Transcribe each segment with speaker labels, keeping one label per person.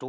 Speaker 1: 2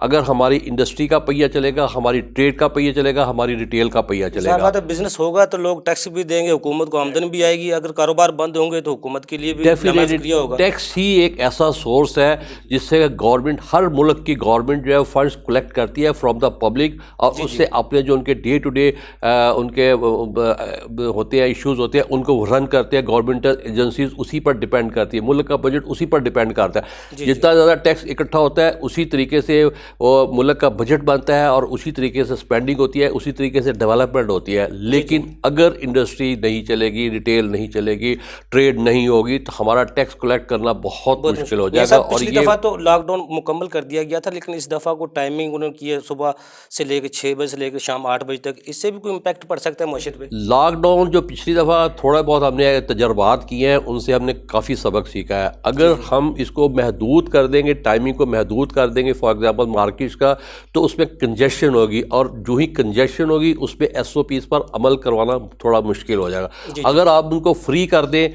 Speaker 2: اگر ہماری انڈسٹری کا پہیہ چلے گا, ہماری ٹریڈ کا پہیہ چلے گا, ہماری ریٹیل کا پہیہ چلے گا.
Speaker 1: بزنس ہوگا تو لوگ ٹیکس بھی دیں گے, حکومت کو آمدنی بھی آئے گی. اگر کاروبار بند ہوں گے تو حکومت کے لیے بھی
Speaker 2: ڈیفینیٹلی
Speaker 1: ہوگا.
Speaker 2: ٹیکس ہی ایک ایسا سورس ہے جس سے گورنمنٹ, ہر ملک کی گورنمنٹ جو ہے فنڈس کلیکٹ کرتی ہے فرام دا پبلک, اور اس سے اپنے جو ان کے ڈے ٹو ڈے ان کے ہوتے ہیں ایشوز ہوتے ہیں ان کو رن کرتے ہیں. گورنمنٹ ایجنسیز اسی پر ڈپینڈ کرتی ہے, ملک کا بجٹ اسی پر ڈپینڈ کرتا ہے. جتنا زیادہ ٹیکس اکٹھا ہوتا ہے اسی طریقے سے وہ ملک کا بجٹ بنتا ہے اور اسی طریقے سے اسپینڈنگ ہوتی ہے, اسی طریقے سے ڈیولپمنٹ ہوتی ہے. لیکن اگر انڈسٹری نہیں چلے گی, ریٹیل نہیں چلے گی, ٹریڈ نہیں ہوگی تو ہمارا ٹیکس کلیکٹ کرنا بہت مشکل ہو جائے گا. اور
Speaker 1: پچھلی دفعہ تو لاک ڈاؤن مکمل کر دیا گیا تھا, لیکن اس دفعہ کو ٹائمنگ انہوں نے کی ہے صبح سے لے کے 6 بجے سے لے کے شام 8 بجے تک. اس سے بھی کوئی امپیکٹ پڑ سکتا ہے معیشت پہ؟
Speaker 2: لاک ڈاؤن جو پچھلی دفعہ تھوڑا بہت ہم نے تجربات کیے ہیں ان سے ہم نے کافی سبق سیکھا ہے. اگر ہم اس کو محدود کر دیں گے, ٹائمنگ کو محدود کر دیں گے فار ایگزامپل مارکیٹس کا, تو اس میں کنجیشن ہوگی, اور جو ہی کنجیشن ہوگی اس پہ SOPs پر عمل کروانا تھوڑا مشکل ہو جائے گا. اگر آپ ان کو فری کر دیں,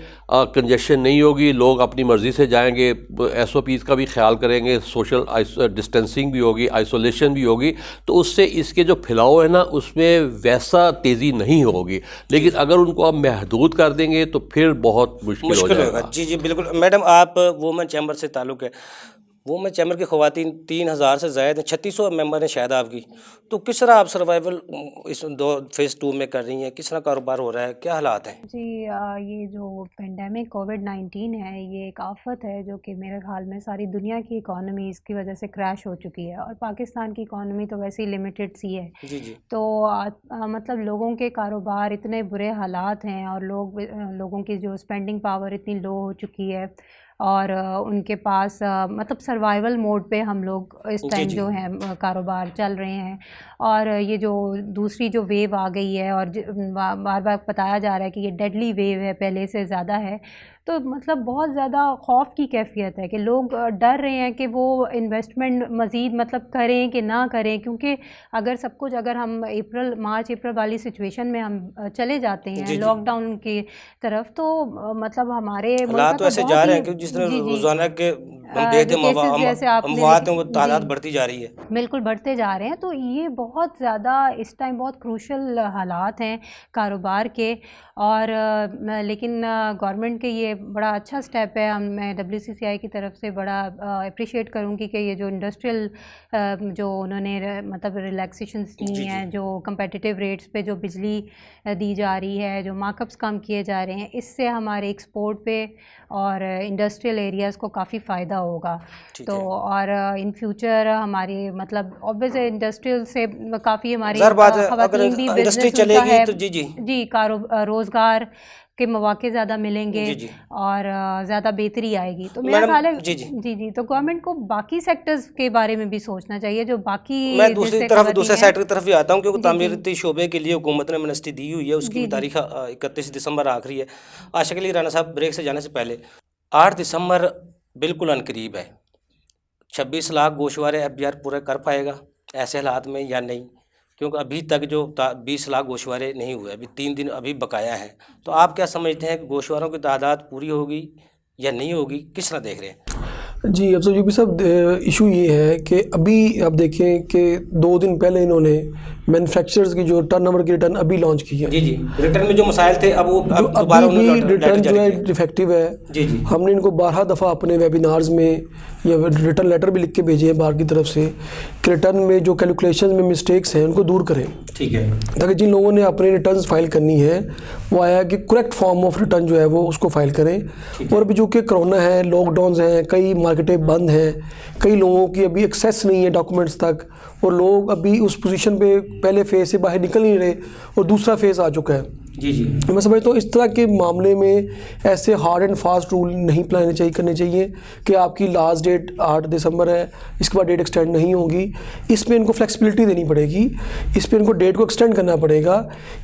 Speaker 2: کنجیشن نہیں ہوگی, لوگ اپنی مرضی سے جائیں گے, SOPs کا بھی خیال کریں گے, سوشل ڈسٹینسنگ بھی ہوگی, آئسولیشن بھی ہوگی, تو اس سے اس کے جو پھیلاؤ ہے نا اس میں ویسا تیزی نہیں ہوگی. لیکن اگر ان کو آپ محدود کر دیں گے تو پھر بہت مشکل ہو جائے گا.
Speaker 1: جی بالکل. میڈم آپ وومن چیمبر سے تعلق ہے, وومن چیمبر کی خواتین 3000 سے زائد ہیں, 3600 ممبر ہیں شاید آپ کی. تو کس طرح آپ سروائیول اس فیز 2 میں کر رہی ہیں, کس طرح کاروبار ہو رہا ہے, کیا حالات ہیں؟
Speaker 3: جی یہ جو پینڈیمک کووڈ-19 ہے یہ ایک آفت ہے جو کہ میرے خیال میں ساری دنیا کی اکانومی اس کی وجہ سے کریش ہو چکی ہے, اور پاکستان کی اکانومی تو ویسے ہی لمیٹڈ سی ہے. تو مطلب لوگوں کے کاروبار اتنے برے حالات ہیں, اور لوگوں کی جو اسپینڈنگ پاور اتنی لو ہو چکی ہے, اور ان کے پاس مطلب سروائیول موڈ پہ ہم لوگ اس ٹائم جو ہیں کاروبار چل رہے ہیں. اور یہ جو دوسری جو ویو آ گئی ہے, اور بار بار بتایا جا رہا ہے کہ یہ ڈیڈلی ویو ہے, پہلے سے زیادہ ہے, تو مطلب بہت زیادہ خوف کی کیفیت ہے کہ لوگ ڈر رہے ہیں کہ وہ انویسٹمنٹ مزید مطلب کریں کہ نہ کریں, کیونکہ اگر سب کچھ اگر ہم مارچ اپریل والی سچویشن میں ہم چلے جاتے ہیں لاک ڈاؤن کی طرف, تو مطلب ہمارے
Speaker 1: حالات تو ایسے جا رہے ہیں کہ جس طرح روزانہ کے اموات ہیں وہ تعداد بڑھتی جا رہی ہے.
Speaker 3: بالکل بڑھتے جا رہے ہیں. تو یہ بہت زیادہ اس ٹائم بہت کروشل حالات ہیں کاروبار کے, اور لیکن گورنمنٹ کے یہ بڑا اچھا سٹیپ ہے. میں WCCI کی طرف سے بڑا اپریشیٹ کروں گی کہ یہ جو انڈسٹریل جو انہوں نے مطلب ریلیکسیشنز دی ہیں, جو کمپیٹیٹیو ریٹس پہ جو بجلی دی جا رہی ہے, جو مارک اپس کم کیے جا رہے ہیں, اس سے ہمارے ایکسپورٹ پہ اور انڈسٹریل ایریاز کو کافی فائدہ ہوگا. تو اور ان فیوچر ہماری مطلب اوبویس انڈسٹریل سے کافی ہماری خواتین بھی بزنس ہوتا ہے, جی روزگار کے مواقع زیادہ ملیں گے اور زیادہ بہتری آئے گی. تو میرا خیال ہے جی تو گورنمنٹ کو باقی سیکٹرز کے بارے میں بھی سوچنا چاہیے جو باقی.
Speaker 1: میں دوسرے سیکٹر کی طرف بھی آتا ہوں, کیونکہ تعمیراتی شعبے کے لیے حکومت نے منسٹری دی ہوئی ہے, اس کی تاریخ 31 دسمبر آخری ہے. عاشق علی رانا صاحب, بریک سے جانے سے پہلے 8 دسمبر بالکل عنقریب ہے, 26 لاکھ گوشوارے FBR پورے کر پائے گا ایسے حالات میں یا نہیں؟ کیونکہ ابھی تک جو 20 لاکھ گوشوارے نہیں ہوئے, ابھی 3 دن ابھی بقایا ہیں. تو آپ کیا سمجھتے ہیں کہ گوشواروں کی تعداد پوری ہوگی یا نہیں ہوگی, کس طرح دیکھ رہے ہیں؟
Speaker 4: جی افضل یوبی صاحب, ایشو یہ ہے کہ ابھی آپ دیکھیں کہ 2 دن پہلے انہوں نے مینوفیکچررز کی جو ٹرن اوور کی ریٹرن ابھی لانچ کی ہے.
Speaker 1: جی ریٹرن میں جو مسائل تھے اب وہ دوبارہ
Speaker 4: ابھی بھی ریٹرن جو ہے ڈیفیکٹیو ہے. ہم نے ان کو 12 دفعہ اپنے ویبینارز میں یا ریٹرن لیٹر بھی لکھ کے بھیجے ہیں باہر کی طرف سے کہ ریٹرن میں جو کیلکولیشن میں مسٹیکس ہیں ان کو دور کریں, ٹھیک ہے, تاکہ جن لوگوں نے اپنے ریٹرنز فائل کرنی ہے وہ آیا کہ کریکٹ فارم آف ریٹرن جو ہے وہ اس کو فائل کریں. اور ابھی جو کہ کرونا ہے, لاک ڈاؤنز ہیں, کئی مارکیٹیں بند ہیں, کئی لوگوں کی ابھی ایکسیس نہیں ہے ڈاکومنٹس تک, اور لوگ ابھی اس پوزیشن پہ پہلے فیز سے باہر نکل نہیں رہے اور دوسرا فیز آ چکا ہے. میں سمجھتا ہوں اس طرح کے معاملے میں ایسے ہارڈ اینڈ فاسٹ رول نہیں کرنے چاہیے کہ آپ کی لاسٹ ڈیٹ 8 دسمبر ہے, اس کے بعد ڈیٹ ایکسٹینڈ نہیں ہوگی. اس میں ان کو فلیکسیبلٹی دینی پڑے گی, اس پہ ان کو ڈیٹ کو ایکسٹینڈ کرنا پڑے گا.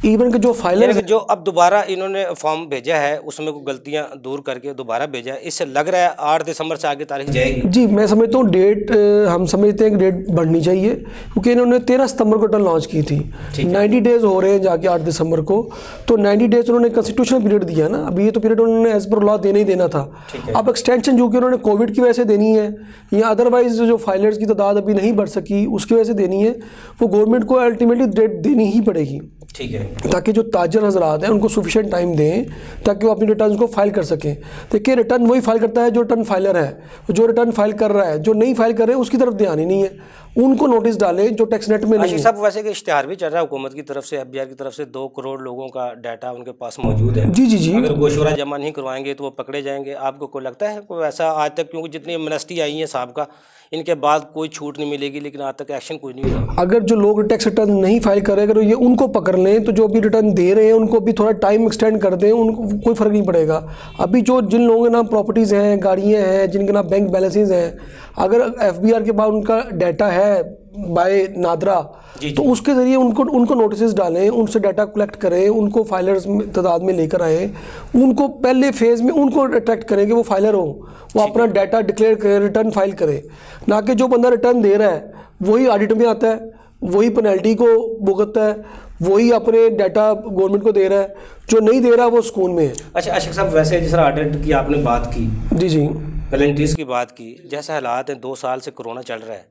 Speaker 4: ایون کہ جو فائلر
Speaker 1: جو اب دوبارہ انہوں نے فارم بھیجا ہے اس میں کوئی غلطیاں دور کر کے دوبارہ بھیجا ہے, اس سے لگ رہا ہے 8 دسمبر سے آگے تاریخ جائے گی.
Speaker 4: جی میں سمجھتا ہوں ڈیٹ, ہم سمجھتے ہیں کہ ڈیٹ بڑھنی چاہیے, کیونکہ انہوں نے 13 ستمبر کو ٹرن لانچ کی تھی, 90 ڈیز ہو رہے ہیں جا کے 8 دسمبر کو. تو 90 days انہوں نے کنسٹیٹیوشنل پیریڈ دیا نا, ابھی یہ تو پیریڈ انہوں نے ایز پر لا دینا ہی دینا تھا. اب ایکسٹینشن جو کہ انہوں نے کووڈ کی وجہ سے دینی ہے یا ادروائز جو فائلرز کی تعداد ابھی نہیں بڑھ سکی اس کی وجہ سے دینی ہے, وہ گورنمنٹ کو الٹیمیٹلی ڈیٹ دینی ہی پڑے گی,
Speaker 1: ٹھیک ہے,
Speaker 4: تاکہ جو تاجر حضرات ہیں ان کو سفیشینٹ ٹائم دیں تاکہ وہ اپنی ریٹرنز کو فائل کر سکیں. دیکھیے ریٹرن وہی فائل کرتا ہے جو ریٹرن فائلر ہے, جو ریٹرن فائل کر رہا ہے, جو نہیں فائل کر رہے ہیں اس کی طرف دھیان ہی نہیں ہے. ان کو نوٹس ڈالیں جو ٹیکس نیٹ میں نہیں ہے.
Speaker 1: صاحب ویسے کہ اشتہار بھی چل رہا ہے حکومت کی طرف سے, FBR کی طرف سے 2 کروڑ لوگوں کا ڈیٹا ان کے پاس موجود ہے.
Speaker 4: جی
Speaker 1: اگر گوشورہ جمع نہیں کروائیں گے تو وہ پکڑے جائیں گے. آپ کو کوئی لگتا ہے کوئی ایسا آج تک, کیونکہ جتنی ایمنسٹی آئی ہیں سابقہ ان کے بعد کوئی چھوٹ نہیں ملے گی, لیکن آج تک ایکشن کوئی نہیں ہوا.
Speaker 4: اگر جو لوگ ٹیکس ریٹرن نہیں فائل کر رہے اگر یہ ان کو پکڑ لیں تو جو ابھی ریٹرن دے رہے ہیں ان کو بھی تھوڑا ٹائم ایکسٹینڈ کر دیں, ان کو کوئی فرق نہیں پڑے گا. ابھی جو جن لوگوں کے نام پراپرٹیز ہیں, گاڑیاں ہیں, جن کے نام بینک بیلنسز ہیں, اگر FBR کے بعد ان کا ڈیٹا ہے بائی نادرا تو اس کے ذریعے ان کو نوٹسز ڈالیں, ان سے ڈیٹا کلیکٹ کریں, ان کو فائلرز تعداد میں لے کر آئیں, ان کو پہلے فیز میں ان کو اٹریکٹ کریں کہ وہ فائلر ہوں, وہ اپنا ڈیٹا ڈکلیئر کرے, ریٹرن فائل کرے, نہ کہ جو بندہ ریٹرن دے رہا ہے وہی آڈٹ میں آتا ہے, وہی پینلٹی کو بھگتتا ہے, وہی اپنے ڈیٹا گورنمنٹ کو دے رہا ہے, جو نہیں دے رہا وہ سکون میں ہے.
Speaker 1: اچھا اشرف صاحب, ویسے جس طرح آڈٹ کی آپ نے بات کی,
Speaker 4: جی
Speaker 1: پینلٹیز کی بات کی, جیسے حالات ہیں 2 سال سے کرونا چل رہا ہے,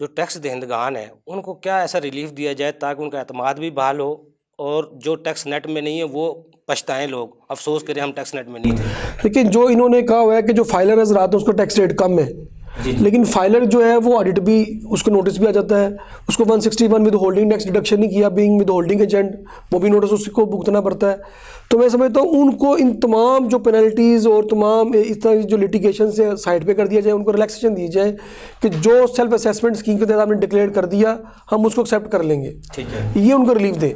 Speaker 1: جو ٹیکس دہندگان ہیں ان کو کیا ایسا ریلیف دیا جائے تاکہ ان کا اعتماد بھی بحال ہو, اور جو ٹیکس نیٹ میں نہیں ہے وہ پچھتائیں, لوگ افسوس کریں ہم ٹیکس نیٹ میں نہیں تھے.
Speaker 4: لیکن جو انہوں نے کہا ہوا ہے کہ جو فائلر حضرات ہیں اس کو ٹیکس ریٹ کم ہے, لیکن فائلر جو ہے وہ آڈٹ بھی اس کو نوٹس بھی آ جاتا ہے, اس کو 161 ود ہولڈنگ ٹیکس ڈیڈکشن نہیں کیا بینگ ود ہولڈنگ ایجنٹ, وہ بھی نوٹس اس کو بھگتنا پڑتا ہے. تو میں سمجھتا ہوں ان کو ان تمام جو پینلٹیز اور تمام اس طرح جو لٹیگیشن سے سائڈ پہ کر دیا جائے, ان کو ریلیکسیشن دی جائے کہ جو سیلف اسیسمنٹ اسکیم کے تحت آپ نے ڈکلیئر کر دیا ہم اس کو ایکسیپٹ کر لیں گے, یہ ان کو ریلیف دیں,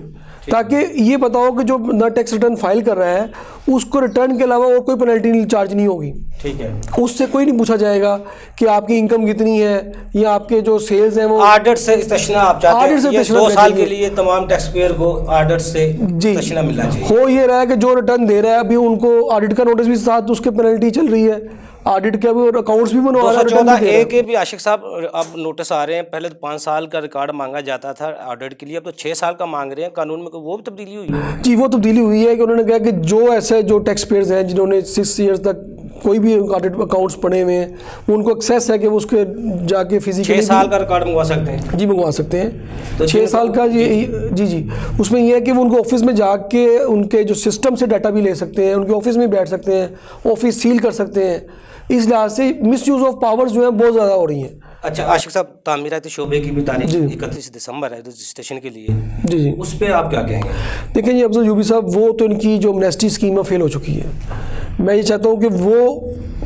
Speaker 4: تاکہ یہ بتاؤ کہ جو نہ ٹیکس ریٹرن فائل کر رہا ہے اس کو ریٹرن کے علاوہ اور کوئی پینلٹی چارج نہیں ہوگی.
Speaker 1: ٹھیک ہے,
Speaker 4: اس سے کوئی نہیں پوچھا جائے گا کہ آپ کی انکم کتنی ہے یا آپ کے جو سیلز ہیں وہ
Speaker 1: آڈٹ سے استثنا آپ چاہتے ہیں, یہ 2 سال کے لیے تمام ٹیکس پیئر کو آڈٹ سے استثنا ملنا چاہیے.
Speaker 4: ہو یہ رہا ہے کہ جو ریٹرن دے رہا ہے ابھی ان کو آڈٹ کا نوٹس بھی ساتھ اس کے پینلٹی چل رہی ہے, آڈٹ کے بھی اکاؤنٹس بھی بنوا رہا ہے.
Speaker 1: 214(a) کے بھی عاشق صاحب اب نوٹس آ رہے ہیں, پہلے تو 5 سال کا ریکارڈ مانگا جاتا تھا آڈٹ کے لیے, اب تو 6 سال کا مانگ رہے ہیں. قانون میں وہ بھی تبدیلی ہوئی ہے؟
Speaker 4: جی وہ تبدیلی ہوئی ہے کہ انہوں نے کہا کہ جو ایسے جو ٹیکس پیئرز ہیں جنہوں نے 6 ایئرز تک کوئی بھی آڈٹ اکاؤنٹس پڑے ہوئے ہیں ان کو ایکسیس ہے کہ وہ اس کے جا کے فزیکلی
Speaker 1: 6 سال کا ریکارڈ منگوا سکتے ہیں.
Speaker 4: جی منگوا سکتے ہیں, 6 سال کا. جی اس میں یہ ہے کہ وہ ان کو آفس میں جا کے ان کے جو سسٹم سے ڈیٹا بھی لے سکتے ہیں, ان کے آفس میں بیٹھ سکتے ہیں, آفس سیل کر سکتے ہیں. اس لحاظ سے مس یوز آف پاورز جو ہیں بہت زیادہ ہو رہی ہیں.
Speaker 1: اچھا عاشق صاحب, تعمیراتی شعبے کی بھی تاریخ 31 دسمبر ہے رجسٹریشن کے لیے,
Speaker 4: جی
Speaker 1: اس پہ آپ کیا کہیں گے؟
Speaker 4: دیکھیں جی افضل یوبی صاحب, وہ تو ان کی جو امنیسٹی اسکیم فیل ہو چکی ہے. میں یہ چاہتا ہوں کہ وہ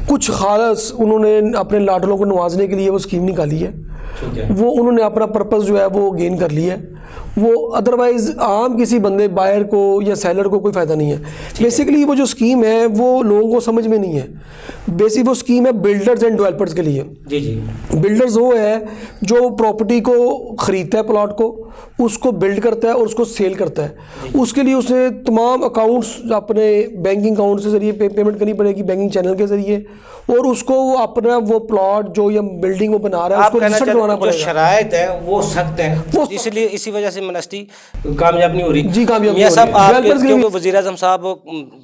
Speaker 4: کچھ خاص انہوں نے اپنے لاڈلوں کو نوازنے کے لیے وہ اسکیم نکالی ہے, وہ انہوں نے اپنا پرپس جو ہے وہ گین کر لیا ہے. وہ ادروائز عام کسی بندے بائر کو یا سیلر کو کوئی فائدہ نہیں ہے. بیسیکلی وہ جو اسکیم ہے وہ لوگوں کو سمجھ میں نہیں ہے. بیسک وہ اسکیم ہے بلڈرز اینڈ ڈیولپرز کے لیے.
Speaker 1: جی
Speaker 4: بلڈرز وہ ہے جو پراپرٹی کو خریدتا ہے, پلاٹ کو, اس کو بلڈ کرتا ہے اور اس کو سیل کرتا ہے. اس کے لیے اسے تمام اکاؤنٹس اپنے بینکنگ اکاؤنٹ سے ذریعے پیمنٹ کرنی پڑے گی, بینکنگ چینل کے ذریعے, اور اس کو اپنا وہ پلاٹ جو یا بلڈنگ وہ بنا رہا ہے اس کو رجسٹر کروانا پڑے گا.
Speaker 1: شرائط ہے وہ سخت ہیں, اس لیے اسی وجہ سے منسٹی کامیاب نہیں ہو رہی.
Speaker 4: جی کامیاب
Speaker 1: نہیں ہو رہی. کیونکہ وزیر اعظم صاحب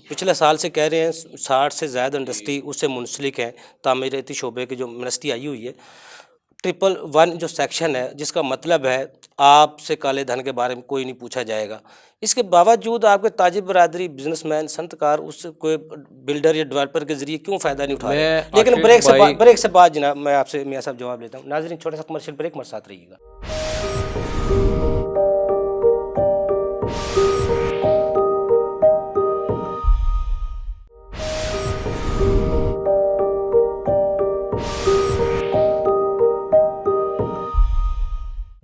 Speaker 1: پچھلے سال سے کہہ رہے ہیں 60 سے زائد انڈسٹری اس سے منسلک ہے. تعمیراتی شعبے کی جو منسٹی آئی ہوئی ہے 111 جو سیکشن ہے, جس کا مطلب ہے آپ سے کالے دھن کے بارے میں کوئی نہیں پوچھا جائے گا. اس کے باوجود آپ کے تاجر برادری, بزنس مین, صنعت کار اس سے کوئی بلڈر یا ڈیولپر کے ذریعے کیوں فائدہ نہیں اٹھا رہے؟ لیکن بریک سے بعد جناب میں آپ سے میاں صاحب جواب لیتا ہوں. ناظرین چھوٹا سا کمرشل بریک, ہمارے ساتھ رہیے گا.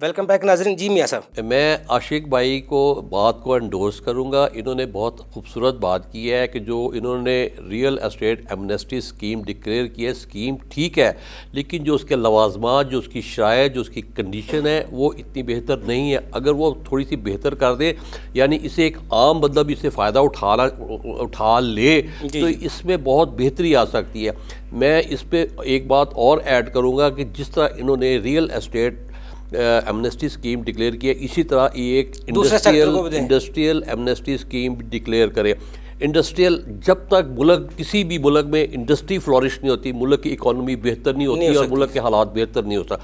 Speaker 1: ویلکم بیک ناظرین. جی میاں صاحب,
Speaker 2: میں عاشق بھائی کو بات کو انڈورس کروں گا. انہوں نے بہت خوبصورت بات کی ہے کہ جو انہوں نے real estate Amnesty scheme declare کی ہے, اسکیم ٹھیک ہے, لیکن جو اس کے لوازمات, جو اس کی شرائط, جو اس کی کنڈیشن ہے وہ اتنی بہتر نہیں ہے. اگر وہ تھوڑی سی بہتر کر دے, یعنی اسے ایک عام بندہ بھی اسے فائدہ اٹھا لے تو اس میں بہت بہتری آ سکتی ہے. میں اس پہ ایک بات اور ایڈ کروں گا کہ جس طرح انہوں نے real estate Amnesty scheme declare کیا، اسی طرح یہ ایک
Speaker 1: دوسرے سیکٹر کو بھی دیں۔
Speaker 2: انڈسٹریل ایمنسٹی اسکیم ڈکلیئر کرے۔ انڈسٹریل جب تک ملک کسی بھی ملک میں انڈسٹری فلورش نہیں ہوتی، ملک کی اکانومی بہتر نہیں ہوتی اور ملک کے حالات بہتر نہیں ہوتا۔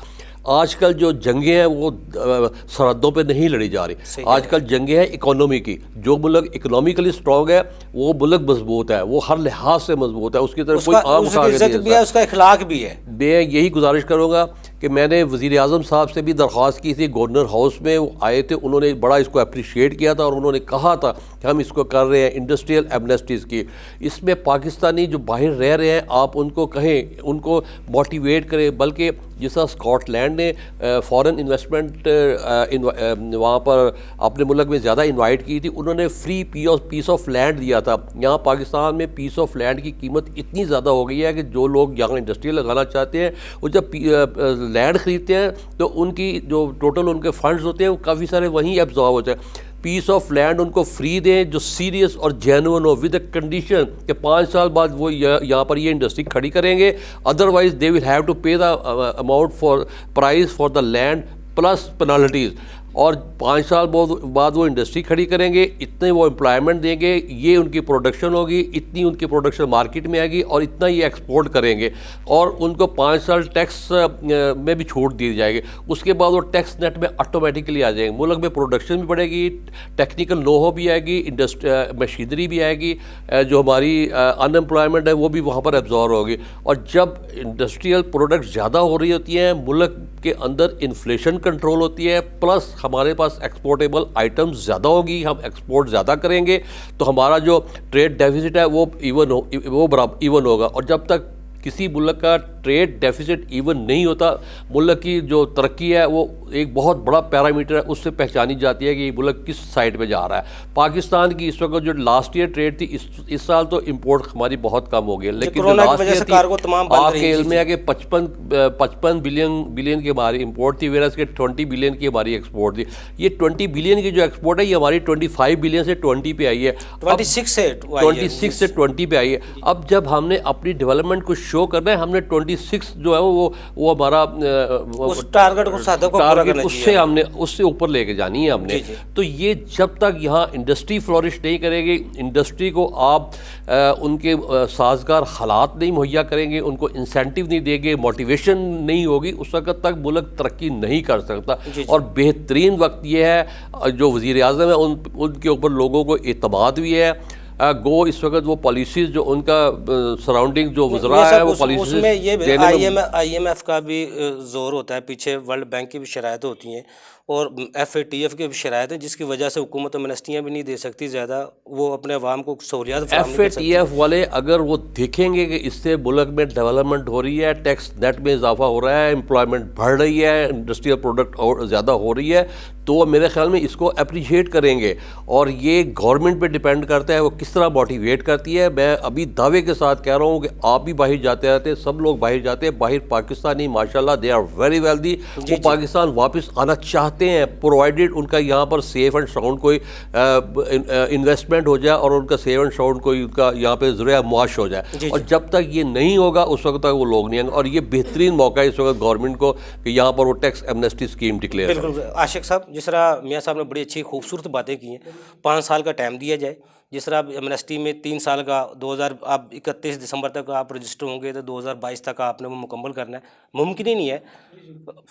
Speaker 2: آج کل جو جنگیں ہیں وہ سرحدوں پہ نہیں لڑی جا رہی، آج کل جنگیں ہیں اکانومی کی۔ جو ملک اکنامکلی اسٹرانگ ہے وہ ملک مضبوط ہے، وہ ہر لحاظ سے مضبوط ہے، اس کی طرف کوئی عام
Speaker 1: عزت بھی ہے، اس کا اخلاق بھی ہے۔
Speaker 2: میں یہی گزارش کروں گا کہ میں نے وزیر اعظم صاحب سے بھی درخواست کی تھی، گورنر ہاؤس میں وہ آئے تھے، انہوں نے بڑا اس کو اپریشیٹ کیا تھا اور انہوں نے کہا تھا کہ ہم اس کو کر رہے ہیں انڈسٹریل ایمنسٹیز کی۔ اس میں پاکستانی جو باہر رہ رہے ہیں آپ ان کو کہیں، ان کو موٹیویٹ کریں، بلکہ جس طرح اسکاٹ لینڈ نے فارن انویسٹمنٹ وہاں پر اپنے ملک میں زیادہ انوائٹ کی تھی، انہوں نے فری پیس آف لینڈ دیا تھا۔ یہاں پاکستان میں پیس آف لینڈ کی قیمت اتنی زیادہ ہو گئی ہے کہ جو لوگ یہاں انڈسٹری لگانا چاہتے ہیں وہ جب لینڈ خریدتے ہیں تو ان کی جو ٹوٹل ان کے فنڈز ہوتے ہیں وہ کافی سارے وہیں ایبزارب ہوتے ہیں۔ پیس آف لینڈ ان کو فری دیں جو سیریس اور genuine who, with a condition کہ 5 سال بعد وہ یہاں پر یہ انڈسٹری کھڑی کریں گے، otherwise they will have to pay the amount for price for the land plus penalties, اور 5 سال بعد وہ انڈسٹری کھڑی کریں گے، اتنے وہ امپلائمنٹ دیں گے، یہ ان کی پروڈکشن ہوگی، اتنی ان کی پروڈکشن مارکیٹ میں آئے گی اور اتنا یہ ایکسپورٹ کریں گے، اور ان کو 5 سال ٹیکس میں بھی چھوٹ دی جائے گی۔ اس کے بعد وہ ٹیکس نیٹ میں آٹومیٹکلی آ جائیں گے، ملک میں پروڈکشن بھی بڑھے گی، ٹیکنیکل نو ہو بھی آئے گی، مشینری بھی آئے گی، جو ہماری ان امپلائمنٹ ہے وہ بھی وہاں پر ایبزارب ہوگی۔ اور جب انڈسٹریل پروڈکٹ زیادہ ہو رہی ہوتی ہیں، ملک کے اندر انفلیشن کنٹرول ہوتی ہے، پلس ہمارے پاس ایکسپورٹیبل آئٹمز زیادہ ہوگی، ہم ایکسپورٹ زیادہ کریں گے تو ہمارا جو ٹریڈ ڈیفیسٹ ہے وہ ایون ہوگا۔ اور جب تک کسی ملک کا ٹریڈ ڈیفیسٹ ایون نہیں ہوتا، ملک کی جو ترقی ہے وہ ایک بہت بڑا پیرامیٹر ہے، اس سے پہچانی جاتی ہے کہ یہ ملک کس سائڈ پہ جا رہا ہے۔ پاکستان کی اس وقت جو لاسٹ ایئر ٹریڈ تھی، اس سال تو امپورٹ ہماری بہت کم ہو گئی، لیکن جو لاسٹ ایئر تھی آپ کے علم میں ہے کہ 55 بلین کی ہماری امپورٹ تھی، ویرس کے 20 بلین کی ہماری ایکسپورٹ تھی۔ یہ 20 بلین کی جو ایکسپورٹ ہے یہ ہماری 25 بلین سے 20 پہ آئی ہے، 26 سے 20 پہ آئی ہے۔ اب جب ہم نے اپنی ڈیولپمنٹ کو شو کرنا ہے، ہم نے 26 جو ہے وہ ہمارا
Speaker 1: ٹارگٹ
Speaker 2: اس سے اوپر لے کے جانی ہے ہم نے۔ تو یہ جب تک یہاں انڈسٹری فلورش نہیں کرے گی، انڈسٹری کو آپ ان کے سازگار حالات نہیں مہیا کریں گے، ان کو انسینٹیو نہیں دیں گے، موٹیویشن نہیں ہوگی، اس وقت تک ملک ترقی نہیں کر سکتا۔ اور بہترین وقت یہ ہے، جو وزیر اعظم ہے ان کے اوپر لوگوں کو اعتماد بھی ہے، گو اس وقت وہ پالیسیز جو ان کا سراؤنڈنگ جو وزراء ہے وہ پالیسیز
Speaker 1: میں یہ آئی ایم ایف کا بھی زور ہوتا ہے پیچھے، ورلڈ بینک کی بھی شرائط ہوتی ہیں اور FATF کی بھی شرائط ہیں، جس کی وجہ سے حکومت امنسٹیاں بھی نہیں دے سکتی زیادہ، وہ اپنے عوام کو سہولیات فراہم نہیں کر سکتی۔
Speaker 2: FATF والے اگر وہ دیکھیں گے کہ اس سے ملک میں ڈیولپمنٹ ہو رہی ہے، ٹیکس نیٹ میں اضافہ ہو رہا ہے، امپلائمنٹ بڑھ رہی ہے، انڈسٹریل پروڈکٹ اور زیادہ ہو رہی ہے، تو وہ میرے خیال میں اس کو اپریشیٹ کریں گے۔ اور یہ گورنمنٹ پہ ڈیپینڈ کرتا ہے وہ کس طرح موٹیویٹ کرتی ہے۔ میں ابھی دعوے کے ساتھ کہہ رہا ہوں کہ آپ بھی باہر جاتے رہتے ہیں، سب لوگ باہر جاتے ہیں، باہر پاکستانی ماشاءاللہ دے آر ویری ویلدی، وہ پاکستان واپس آنا چاہتے ہیں، پرووائڈیڈ ان کا یہاں پر سیف اینڈ ساؤنڈ کوئی انویسٹمنٹ ہو جائے اور ان کا سیف اینڈ ساؤنڈ کوئی ان کا یہاں پہ ذریعہ معاش ہو جائے۔ اور جب تک یہ نہیں ہوگا اس وقت تک وہ لوگ نہیں آئیں گے، اور یہ بہترین موقع ہے اس وقت گورنمنٹ کو کہ یہاں پر وہ ٹیکس ایمنسٹی اسکیم ڈکلیئر کریں۔
Speaker 1: بالکل عاشق صاحب، جس طرح میاں صاحب نے بڑی اچھی خوبصورت باتیں کی ہیں، 5 سال کا ٹائم دیا جائے، جس طرح ایمنسٹی میں 3 سال کا 2000 آپ 31 دسمبر تک آپ رجسٹر ہوں گے تو 2022 تک آپ نے وہ مکمل کرنا ہے، ممکن ہی نہیں ہے،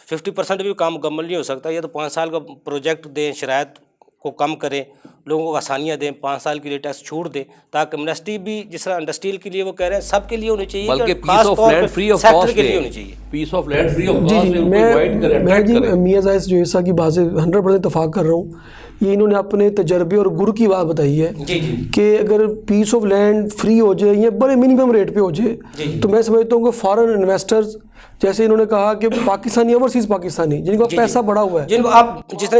Speaker 1: 50% بھی کام مکمل نہیں ہو سکتا۔ یہ تو 5 سال کا پروجیکٹ دیں، شرائط کو کم کریں، لوگوں کو آسانیاں دیں، 5 سال کے لیے ٹیکس چھوٹ دیں، تاکہ انڈسٹری بھی جس طرح انڈسٹریل کے لیے وہ کہہ رہے ہیں سب کے لیے ہونی چاہیے،
Speaker 2: بلکہ
Speaker 1: خاص طور پہ سیکٹر کے لیے ہونی چاہیے۔
Speaker 2: Piece of land free of
Speaker 4: جی
Speaker 2: کاسٹ
Speaker 4: جی میں میاں زاہد جو عیسیٰ کی بات سے 100% اتفاق کر رہا ہوں۔ یہ انہوں نے اپنے تجربے اور گرو کی بات بتائی ہے کہ اگر پیس آف لینڈ فری ہو جائے یا بڑے منیمم ریٹ پہ ہو جائے تو میں سمجھتا ہوں کہ فارن انویسٹرز، جیسے انہوں نے کہا کہ پاکستانی اوورسیز پاکستانی جن کو پیسہ بڑا ہوا ہے،
Speaker 1: جن کو آپ جس طرح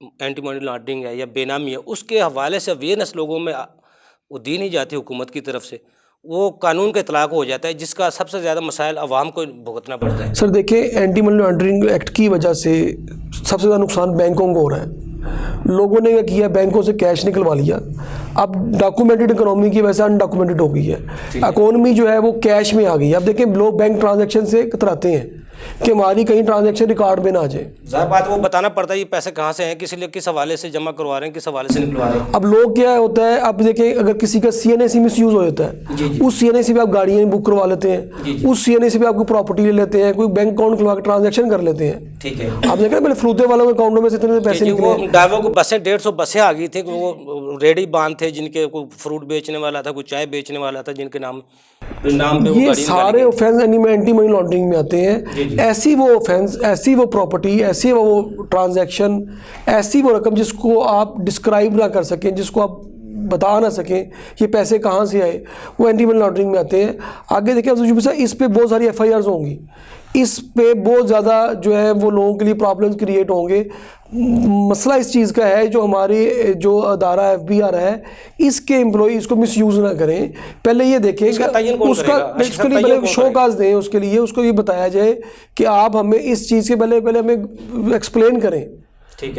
Speaker 1: اینٹی منی لانڈرنگ ہے یا بے نامی ہے، اس کے حوالے سے اویئرنیس لوگوں میں وہ دی نہیں جاتی حکومت کی طرف سے، وہ قانون کا اطلاق ہو جاتا ہے جس کا سب سے زیادہ مسائل عوام کو بھگتنا پڑتا ہے.
Speaker 4: سر دیکھیں اینٹی منی لانڈرنگ ایکٹ کی وجہ سے سب سے زیادہ نقصان بینکوں کو ہو رہا ہے. لوگوں نے کیا کیا، بینکوں سے کیش نکلوا لیا. اب ڈاکومنٹڈ اکنامی کی وجہ سے انڈاکومنٹڈ ہو گئی ہے. اکانومی جو ہے وہ کیش میں آ گئی ہے. اب دیکھیں لوگ بینک ٹرانزیکشن سے کتراتے ہیں کہ ہماری کہیں ٹرانزیکشن ریکارڈ میں نہ آ جائے.
Speaker 1: ظاہر بات وہ بتانا پڑتا ہے یہ پیسے کہاں سے ہیں، کس حوالے سے جمع کروا رہے ہیں، کس حوالے سے نکلوا رہے ہیں.
Speaker 4: اب لوگ کیا ہوتا ہے، اب دیکھیں اگر کسی کا سی این اے سی مس یوز ہو جاتا ہے، اس سی این اے سی پہ آپ گاڑیاں بک کروا لیتے ہیں، اس سی این اے سی پہ آپ کو پراپرٹی لے لیتے ہیں، کوئی بینک اکاؤنٹ کھلوا کے ٹرانزیکشن کر لیتے ہیں.
Speaker 1: ٹھیک ہے.
Speaker 4: آپ دیکھ رہے ہیں پہلے فروتے والوں کے اکاؤنٹوں میں سے اتنے پیسے نکلے.
Speaker 1: وہ ڈائیور کو بسیں 150 بسیں آ گئی تھیں، وہ ریڈی باندھ تھے جن کے کوئی فروٹ بیچنے والا تھا، کوئی چائے بیچنے والا تھا، جن کے نام پہ
Speaker 4: یہ سارے آفینس اینٹی منی لانڈرنگ میں آتے ہیں. ایسی وہ آفینس، ایسی وہ پراپرٹی، ایسی وہ ٹرانزیکشن، ایسی وہ رقم جس کو آپ ڈسکرائب نہ کر سکیں، جس کو آپ بتا نہ سکیں یہ پیسے کہاں سے آئے، وہ اینٹی منی لانڈرنگ میں آتے ہیں. آگے دیکھیں اس پہ بہت ساری ایف آئی آرز ہوں گی، اس پہ بہت زیادہ جو ہے وہ لوگوں کے لیے پرابلمز کریٹ ہوں گے. مسئلہ اس چیز کا ہے جو ہماری جو ادارہ ایف بی آر ہے اس کے امپلائی اس کو مس یوز نہ کریں. پہلے یہ دیکھیں کہ اس کے لیے پہلے شو کاز دیں، اس کے لیے اس کو یہ بتایا جائے کہ آپ ہمیں اس چیز کے پہلے ہمیں ایکسپلین کریں،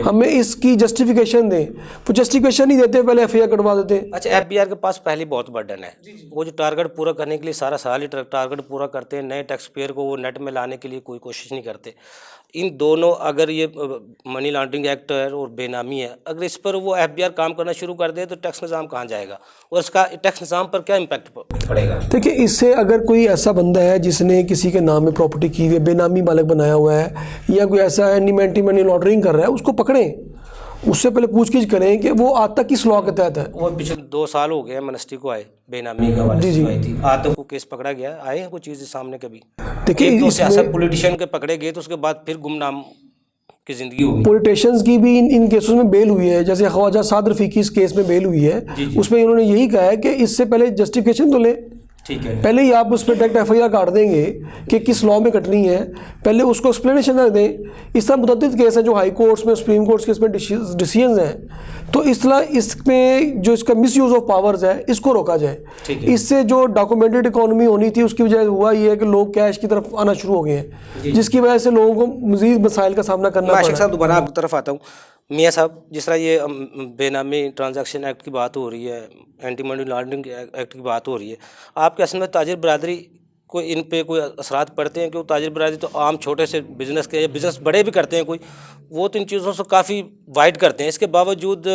Speaker 4: ہمیں اس کی جسٹیفیکیشن دیں. وہ جسٹیفیکیشن نہیں دیتے، پہلے ایف آئی آر کٹوا دیتے ہیں.
Speaker 1: اچھا ایف بی آر کے پاس پہلے بہت برڈن ہے، وہ جو ٹارگٹ پورا کرنے کے لیے سارا سال ہی ٹارگٹ پورا کرتے ہیں، نئے ٹیکس پیئر کو وہ نیٹ میں لانے کے لیے کوئی کوشش نہیں کرتے. ان دونوں اگر یہ منی لانڈرنگ ایکٹ ہے اور بے نامی ہے، اگر اس پر وہ ایف بی آر کام کرنا شروع کر دے تو ٹیکس نظام کہاں جائے گا اور اس کا ٹیکس نظام پر کیا امپیکٹ پڑے گا؟
Speaker 4: دیکھیں اس سے اگر کوئی ایسا بندہ ہے جس نے کسی کے نام میں پراپرٹی کی ہوئی ہے، بے نامی مالک بنایا ہوا ہے، یا کوئی ایسا اینٹی منی لانڈرنگ کر رہا ہے، اس کو پکڑیں، اس سے پہلے پوچھ گچھ کریں کہ وہ آج تک کس لاء کے تحت ہے.
Speaker 1: وہ پچھلے 2 سال ہو گئے منسٹری کو آئے بے نامی کا حوالے سے آئی تھی، آج تک وہ کیس پکڑا گیا، آئے ہیں کوئی چیز سامنے کبھی؟
Speaker 4: دیکھیں
Speaker 1: تو سیاست پولیٹیشین کے پکڑے گئے تو اس کے بعد پھر گمنام کی زندگی ہوگی.
Speaker 4: پولیٹیشینز کی بھی ان کیسز میں بیل ہوئی ہے، جیسے خواجہ سعد رفیقی اس کیس میں بیل ہوئی ہے. اس میں انہوں نے یہی کہا ہے کہ اس سے پہلے جسٹیفیکیشن تو لیں، پہلے ہی آپ اس پہ ڈائریکٹ ایف آئی آر کاٹ دیں گے کہ کس لاء میں کٹنی ہے، پہلے اس کو ایکسپلینیشن رکھ دیں. اس طرح متعدد کیس ہیں جو ہائی کورٹس میں، سپریم کورٹس کے اس میں ڈیسیژنز ہیں. تو اس طرح اس میں جو اس کا مس یوز آف پاورز ہے اس کو روکا جائے. اس سے جو ڈاکومنٹڈ اکانومی ہونی تھی اس کی وجہ ہوا یہ ہے کہ لوگ کیش کی طرف آنا شروع ہو گئے ہیں، جس کی وجہ سے لوگوں کو مزید مسائل کا سامنا کرنا پڑا.
Speaker 1: عاشق صاحب دوبارہ آپ کی طرف آتا ہوں. میاں صاحب جس طرح یہ بے نامی ٹرانزیکشن ایکٹ کی بات ہو رہی ہے، اینٹی منی لانڈرنگ ایکٹ کی بات ہو رہی ہے، آپ کے اصل میں تاجر برادری کو ان پہ کوئی اثرات پڑتے ہیں؟ کہ وہ تاجر برادری تو عام چھوٹے سے بزنس کے یا بزنس بڑے بھی کرتے ہیں کوئی، وہ تو ان چیزوں سے کافی وائڈ کرتے ہیں، اس کے باوجود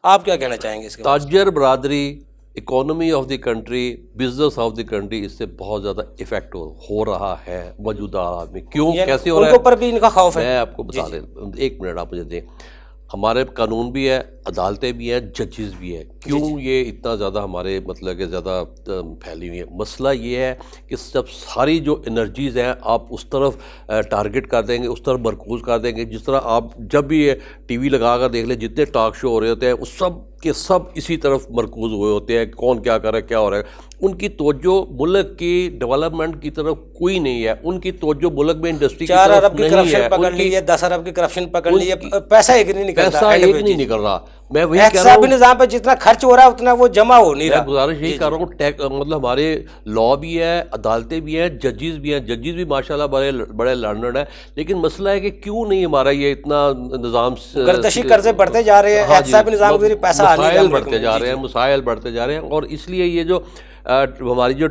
Speaker 1: آپ کیا کہنا چاہیں گے اس کے؟
Speaker 2: تاجر برادری، economy of the country, business of the country اس سے بہت زیادہ افیکٹ ہو رہا ہے موجودہ حالات میں. کیوں، کیسے ہو رہا ہے؟
Speaker 1: ان کے اوپر بھی ان کا خوف ہے.
Speaker 2: میں آپ کو بتا دیں، 1 منٹ آپ مجھے دیں. ہمارے قانون بھی ہے، عدالتیں بھی ہیں، ججز بھی ہیں. کیوں یہ اتنا زیادہ ہمارے مطلب کہ زیادہ پھیلی ہوئی ہے؟ مسئلہ یہ ہے کہ جب ساری جو انرجیز ہیں آپ اس طرف ٹارگٹ کر دیں گے، اس طرف مرکوز کر دیں گے. جس طرح آپ جب بھی ٹی وی لگا کر دیکھ لیں، جتنے ٹاک شو ہو رہے ہوتے ہیں وہ سب کے سب اسی طرف مرکوز ہوئے ہوتے ہیں، کون کیا کر رہا ہے، کیا ہو رہا ہے. ان کی توجہ ملک کی ڈیولپمنٹ کی طرف کوئی نہیں ہے. ان کی توجہ ملک میں انڈسٹری کی
Speaker 1: 4 ارب
Speaker 2: طرف
Speaker 1: کی
Speaker 2: نہیں ہے.
Speaker 1: کرپشن پکڑ لی ہے، 10 ارب کی کرپشن پکڑ لی ہے، پیسہ ایک نہیں نکلتا،
Speaker 2: پیسہ ایک نہیں نکل رہا. میں وہی کہہ رہا
Speaker 1: احتسابی
Speaker 2: ہوں،
Speaker 1: نظام پہ جتنا خرچ ہو رہا ہے اتنا وہ جمع ہو نہیں رہا.
Speaker 2: میں گزارش یہی کر رہا ہوں، مطلب ہمارے لاء بھی ہے، عدالتیں بھی ہیں، ججز بھی ہیں. ججز بھی ماشاءاللہ بڑے لرنڈ ہیں. لیکن مسئلہ ہے کہ کیوں نہیں ہمارا یہ اتنا نظام،
Speaker 1: گردشی قرضے بڑھتے جا رہے ہیں، احتسابی نظام کے ذریعے پیسہ آ نہیں رہا،
Speaker 2: بڑھتے جا رہے ہیں، مسائل بڑھتے جا رہے ہیں. اور اس لیے یہ جو ہماری جو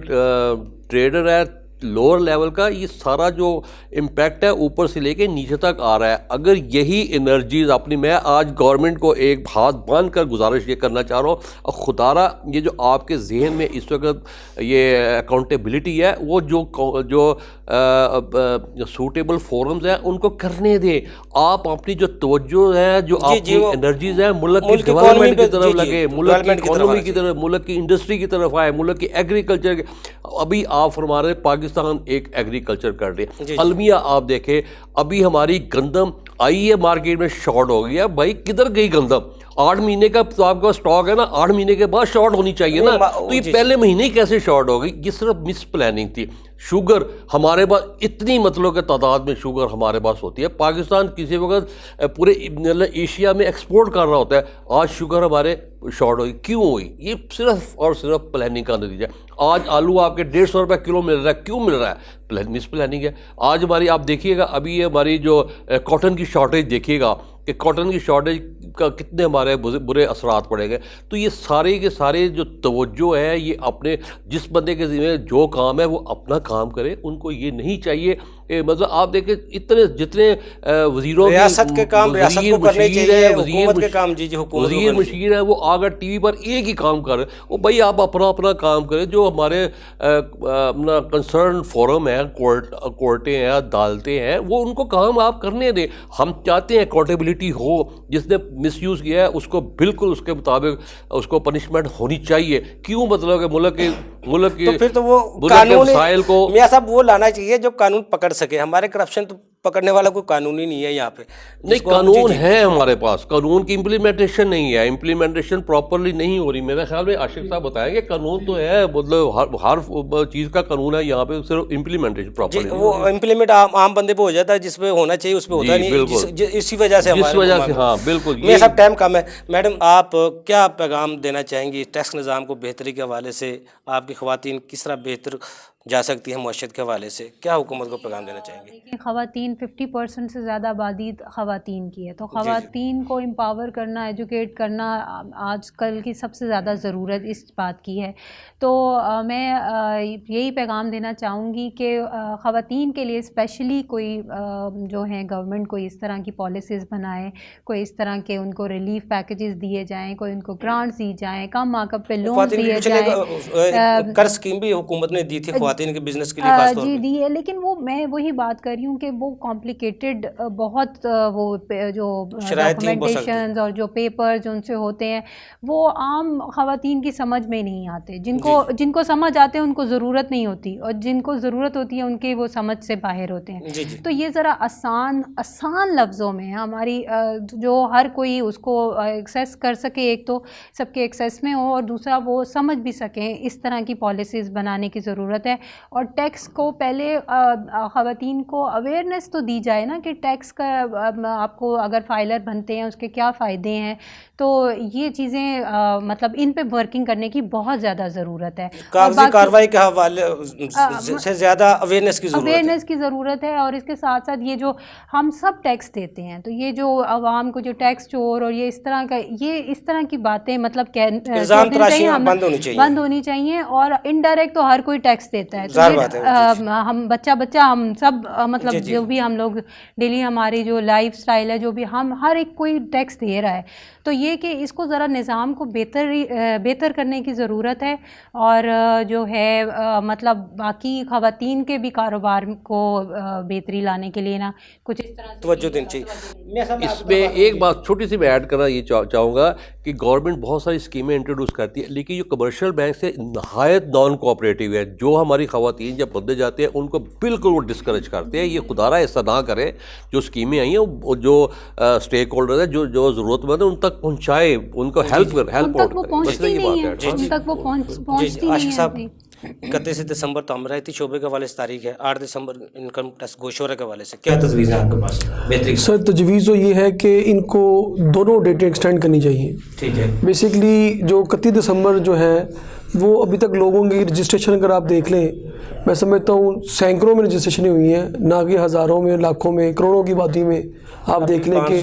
Speaker 2: ٹریڈر ہے لوور لیول کا، یہ سارا جو امپیکٹ ہے اوپر سے لے کے نیچے تک آ رہا ہے. اگر یہی انرجیز اپنی، میں آج گورنمنٹ کو ایک ہاتھ باندھ کر گزارش یہ کرنا چاہ رہا ہوں، اور خدارہ یہ جو آپ کے ذہن میں اس وقت یہ اکاؤنٹیبلٹی ہے، وہ جو سوٹیبل فورمز ہیں ان کو کرنے دیں. آپ اپنی جو توجہ ہے، جو آپ کی انرجیز ہیں ملک کی ڈیولپمنٹ کی طرف لگے، ملک کی اکانومی کی طرف، ملک کی انڈسٹری کی طرف آئے، ملک کی ایگریکلچر کے. ابھی آپ فرما رہے پاکستان ایک ایگریکلچر کر رہے ہیں. المیہ آپ دیکھیں، ابھی ہماری گندم آئی ہے مارکیٹ میں، شارٹ ہو گیا. بھائی کدھر گئی گندم؟ 8 مہینے کا تو آپ کا سٹاک ہے نا، 8 مہینے کے بعد شارٹ ہونی چاہیے نا. تو یہ پہلے مہینے ہی کیسے شارٹ ہو گئی؟ یہ صرف مس پلاننگ تھی. شوگر ہمارے پاس اتنی مطلب کہ تعداد میں شوگر ہمارے پاس ہوتی ہے. پاکستان کسی وقت پورے ایشیا میں ایکسپورٹ کر رہا ہوتا ہے. آج شوگر ہمارے شارٹ ہوئی. کیوں ہوئی؟ یہ صرف اور صرف پلاننگ کا نتیجہ ہے. آج آلو آپ کے 150 روپے کلو مل رہا ہے. کیوں مل رہا ہے؟ مس پلاننگ ہے. آج ہماری آپ دیکھیے گا ابھی یہ ہماری جو کاٹن کی شارٹیج دیکھیے گا کہ کاٹن کی شارٹیج کا کتنے ہمارے برے اثرات پڑے گئے. تو یہ سارے کے سارے جو توجہ ہے یہ اپنے جس بندے کے ذمہ جو کام ہے وہ اپنا کام کرے. ان کو یہ نہیں چاہیے مطلب آپ دیکھیں اتنے جتنے وزیروں
Speaker 1: ریاست کے کام ریاست کو کرنے چاہیے, حکومت کے کام حکومت
Speaker 2: وزیر مشیر ہے وہ آگر ٹی وی پر ایک ہی کام کر رہے ہیں. وہ بھائی آپ اپنا کام کریں. جو ہمارے اپنا کنسرن فورم ہے, کورٹیں ہیں, عدالتیں ہیں, وہ ان کو کام آپ کرنے دیں. ہم چاہتے ہیں اکاؤنٹیبلٹی ہو. جس نے مس یوز کیا ہے اس کو بالکل اس کے مطابق اس کو پنشمنٹ ہونی چاہیے. کیوں مطلب کہ ملک کی
Speaker 1: تو پھر تو وہ قانون میاں صاحب وہ لانا چاہیے جو قانون پکڑ سکے. ہمارے کرپشن تو پکڑنے والا کوئی قانون ہی نہیں ہے یہاں پہ.
Speaker 2: نہیں قانون ہے ہمارے پاس, قانون کی امپلیمنٹیشن نہیں ہے, امپلیمنٹیشن پراپرلی نہیں ہو رہی. میرے خیال میں عاشق صاحب بتائیں گے قانون تو ہے, مطلب ہر چیز کا قانون ہے یہاں پہ, صرف امپلیمنٹیشن پراپرلی
Speaker 1: وہ امپلیمنٹ عام بندے پہ ہو جاتا ہے, جس پہ ہونا چاہیے اس پہ ہوتا نہیں. اسی وجہ سے
Speaker 2: ہاں بالکل.
Speaker 1: یہ سب ٹائم کم ہے. میڈم آپ کیا پیغام دینا چاہیں گی ٹیکس نظام کو بہتری کے حوالے سے؟ آپ کی خواتین کس طرح بہتر جا سکتی ہیں معیشت کے حوالے سے؟ کیا حکومت کو پیغام دینا چاہیں گے؟
Speaker 3: خواتین 50% سے زیادہ آبادی خواتین کی ہے, تو خواتین کو امپاور کرنا, ایجوکیٹ کرنا آج کل کی سب سے زیادہ ضرورت اس بات کی ہے. تو میں یہی پیغام دینا چاہوں گی کہ خواتین کے لیے اسپیشلی کوئی جو ہے گورنمنٹ کوئی اس طرح کی پالیسیز بنائے, کوئی اس طرح کے ان کو ریلیف پیکیجز دیے جائیں, کوئی ان کو گرانٹس دی جائیں, کم مارک پہ لون دیے جائیں.
Speaker 1: قرض اسکیم بھی حکومت نے دی تھی خواتین کے بزنس کے لیے خاص طور پہ.
Speaker 3: جی دی ہے, لیکن وہ میں وہی بات کر رہی ہوں کہ وہ کمپلیکیٹڈ بہت, وہ جو ڈاکومنٹیشنز اور جو پیپرز ان سے ہوتے ہیں وہ عام خواتین کی سمجھ میں نہیں آتے. جن کو سمجھ آتے ہیں ان کو ضرورت نہیں ہوتی, اور جن کو ضرورت ہوتی ہے ان کے وہ سمجھ سے باہر ہوتے ہیں. تو یہ ذرا آسان لفظوں میں ہماری جو ہر کوئی اس کو ایکسیس کر سکے, ایک تو سب کے ایکسیس میں ہو, اور دوسرا وہ سمجھ بھی سکیں, اس طرح کی پالیسیز بنانے کی ضرورت ہے. اور ٹیکس کو پہلے خواتین کو اویئرنیس تو دی جائے نا کہ ٹیکس کا آپ کو اگر فائلر بنتے ہیں اس کے کیا فائدے ہیں. تو یہ چیزیں مطلب ان پہ ورکنگ کرنے کی بہت زیادہ ضرورت ہے.
Speaker 1: کاغذی کارروائی کے حوالے سے زیادہ اویئرنیس کی ضرورت ہے.
Speaker 3: اور اس کے ساتھ ساتھ یہ جو ہم سب ٹیکس دیتے ہیں, تو یہ جو عوام کو جو ٹیکس چور اور یہ اس طرح کی باتیں مطلب بند ہونی چاہیے. اور انڈائریکٹ تو ہر کوئی ٹیکس دیتا ہے, تو ہم بچہ ہم سب مطلب جو بھی ہم لوگ ڈیلی ہماری جو لائف سٹائل ہے, جو بھی ہم ہر ایک کوئی ٹیکس دے رہا ہے. تو یہ کہ اس کو ذرا نظام کو بہتر کرنے کی ضرورت ہے. اور جو ہے مطلب باقی خواتین کے بھی کاروبار کو بہتری لانے کے لیے نا کچھ اس طرح
Speaker 1: توجہ دینی چاہیے.
Speaker 2: اس میں ایک بات چھوٹی سی میں ایڈ کرنا یہ چاہوں گا کہ گورنمنٹ بہت ساری اسکیمیں انٹروڈیوس کرتی ہے, لیکن جو کمرشل بینک سے نہایت نان کوآپریٹیو ہے. جو ہماری خواتین جب بندے جاتے ہیں ان کو بالکل وہ ڈسکریج کرتے ہیں. یہ خدا را ایسا نہ کریں. جو اسکیمیں آئی ہیں جو اسٹیک ہولڈر ہیں جو ضرورت مند ہیں ان تک پہنچائے, ان کو ہیلپ
Speaker 1: عاشق صاحب 31 دسمبر تو امراتی شعبے کے حوالے سے تاریخ ہے, 8 دسمبر انکم ٹیکس گوشورے کے حوالے سے کیا تجویز ہے آپ کے پاس بہتری؟
Speaker 4: سر تجویز تو یہ ہے کہ ان کو دونوں ڈیٹیں ایکسٹینڈ کرنی چاہیے.
Speaker 1: ٹھیک ہے.
Speaker 4: بیسکلی جو 31 دسمبر جو ہے وہ ابھی تک لوگوں کی رجسٹریشن اگر آپ دیکھ لیں, میں سمجھتا ہوں سینکڑوں میں رجسٹریشنیں ہوئی ہیں, نہ کہ ہزاروں میں, لاکھوں میں, کروڑوں کی آبادی میں آپ دیکھ لیں کہ.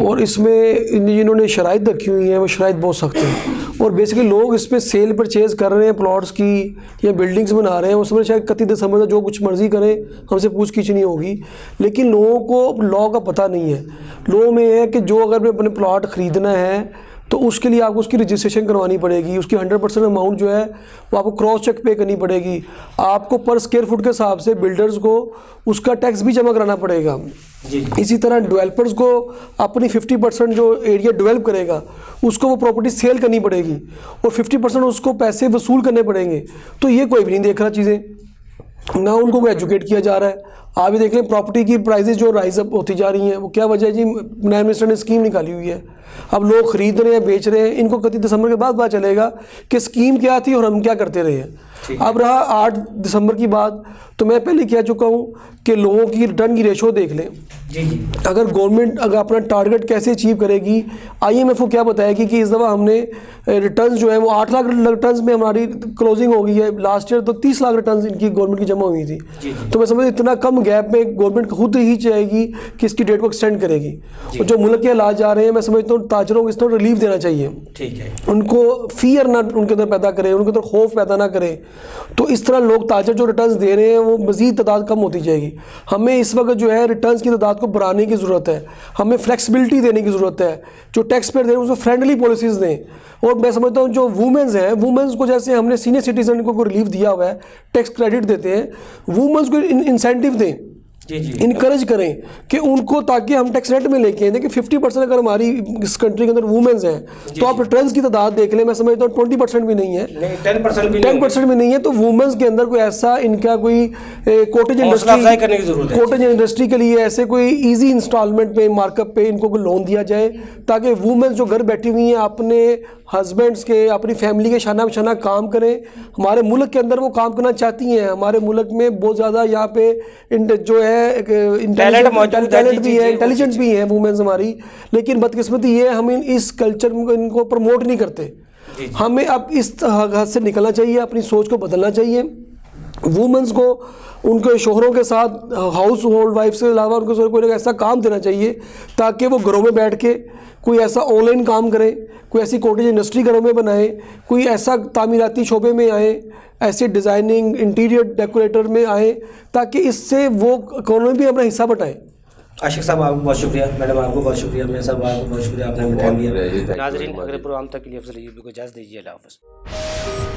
Speaker 4: اور اس میں جنہوں نے شرائط رکھی ہوئی ہیں وہ شرائط بہت سخت ہیں. اور بیسکلی لوگ اس پہ سیل پرچیز کر رہے ہیں پلاٹس کی یا بلڈنگز بنا رہے ہیں, اس میں شاید 31 دسمبر جو کچھ مرضی کریں ہم سے پوچھ گچھ نہیں ہوگی. لیکن لوگوں کو لاء کا پتہ نہیں ہے. لوگوں میں ہے کہ جو اگر اپنے پلاٹ خریدنا ہے تو اس کے لیے آپ کو اس کی رجسٹریشن کروانی پڑے گی, اس کی 100% اماؤنٹ جو ہے وہ آپ کو کراس چیک پے کرنی پڑے گی. آپ کو پر اسکوائر فٹ کے حساب سے بلڈرز کو اس کا ٹیکس بھی جمع کرانا پڑے گا. اسی طرح ڈیولپرز کو اپنی 50% جو ایریا ڈیولپ کرے گا اس کو وہ پراپرٹی سیل کرنی پڑے گی, اور 50% اس کو پیسے وصول کرنے پڑیں گے. تو یہ کوئی بھی نہیں دیکھ رہا چیزیں, نہ ان کو ایجوکیٹ کیا جا رہا ہے. آپ یہ دیکھ لیں پراپرٹی کی پرائزز جو رائز اپ ہوتی جا رہی ہیں, وہ کیا وجہ ہے جی؟ نائب منسٹر نے اسکیم نکالی ہوئی ہے. اب لوگ خرید رہے ہیں, بیچ رہے ہیں, ان کو 31 دسمبر کے بعد پتہ چلے گا کہ اسکیم کیا تھی اور ہم کیا کرتے رہے ہیں. اب رہا 8 دسمبر کی بات، تو میں پہلے کہہ چکا ہوں کہ لوگوں کی ریٹرن کی ریشو دیکھ لیں. اگر گورنمنٹ اگر اپنا ٹارگٹ کیسے اچیو کرے گی، IMF کو کیا بتائے گی کہ اس دفعہ ہم نے ریٹرنز جو ہیں وہ 8 لاکھ ریٹرنز میں ہماری کلوزنگ ہو گئی ہے. لاسٹ ایئر تو 30 لاکھ ریٹرنز ان کی گورنمنٹ کی جمع ہوئی تھی. تو میں سمجھتا ہوں اتنا کم گیپ میں گورنمنٹ خود ہی چاہے گی کہ اس کی ڈیٹ کو ایکسٹینڈ کرے گی. اور جو ملک کے حالات جا رہے ہیں، میں سمجھتا ہوں تاجروں کو اس طرح ریلیف دینا چاہیے. ان کو فیئر نہ ان کے اندر پیدا کرے، ان کے اندر خوف پیدا نہ کرے. تو اس طرح لوگ تاجر جو ریٹرنز دے رہے ہیں وہ مزید تعداد کم ہوتی جائے گی. ہمیں اس وقت جو ہے ریٹرنز کی تعداد کو بڑھانے کی ضرورت ہے. ہمیں فلیکسیبلٹی دینے کی ضرورت ہے. جو ٹیکس پیئر دے رہے ہیں اس کو فرینڈلی پالیسیز دیں. اور میں سمجھتا ہوں جو وومنز ہیں، وومنز کو جیسے ہم نے سینئر سٹیزن کو ریلیف دیا ہوا ہے، ٹیکس کریڈٹ دیتے ہیں، وومنز کو انسینٹیو دیں، انکریج کریں کہ ان کو، تاکہ ہم ٹیکس ریٹ میں لے کے آئیں. دیکھیں 50% اگر ہماری اس کنٹری کے اندر وومنز ہیں تو آپ ریٹرنز کی تعداد دیکھ لیں. میں سمجھتا ہوں 20% بھی نہیں ہے، 10% بھی نہیں ہے. تو وومنز کے اندر کوئی ایسا ان کا کوئی کوٹیج انڈسٹری کے لیے ایسے کوئی ایزی انسٹالمنٹ پہ، مارک اپ پہ ان کو کوئی لون دیا جائے، تاکہ وومنز جو گھر بیٹھی ہوئی ہیں اپنے ہسبینڈس کے، اپنی فیملی کے شانہ بشانہ کام کریں. ہمارے ملک کے اندر وہ کام کرنا چاہتی ہیں. ہمارے ملک میں بہت زیادہ یہاں پہ جو ہے ٹیلنٹ بھی ہے، انٹیلیجنٹ بھی ہیں وومنز ہماری. لیکن بدقسمتی یہ ہے ہم اس کلچر ان کو پروموٹ نہیں کرتے. ہمیں اب اس حد سے نکلنا چاہیے، اپنی سوچ کو بدلنا چاہیے. وومنز کو ان کے شوہروں کے ساتھ، ہاؤس ہولڈ وائف سے علاوہ ان کو کوئی ایسا کام دینا چاہیے تاکہ وہ گھروں میں بیٹھ کے کوئی ایسا آن لائن کام کریں، کوئی ایسی کوٹیج انڈسٹری گھروں میں بنائیں، کوئی ایسا تعمیراتی شعبے میں آئیں، ایسے ڈیزائننگ انٹیریئر ڈیکوریٹر میں آئیں، تاکہ اس سے وہ اکانومی بھی اپنا حصہ بٹائیں.
Speaker 1: عاشق صاحب آپ کو بہت شکریہ، میڈم آپ کو بہت شکریہ، میاں صاحب آپ کو بہت شکریہ، آپ نے ہمیں ٹائم دیا. ناظرین اگلے پروگرام تک کے لیے افضل ایوبی کو اجازت دیجیے. اللہ حافظ.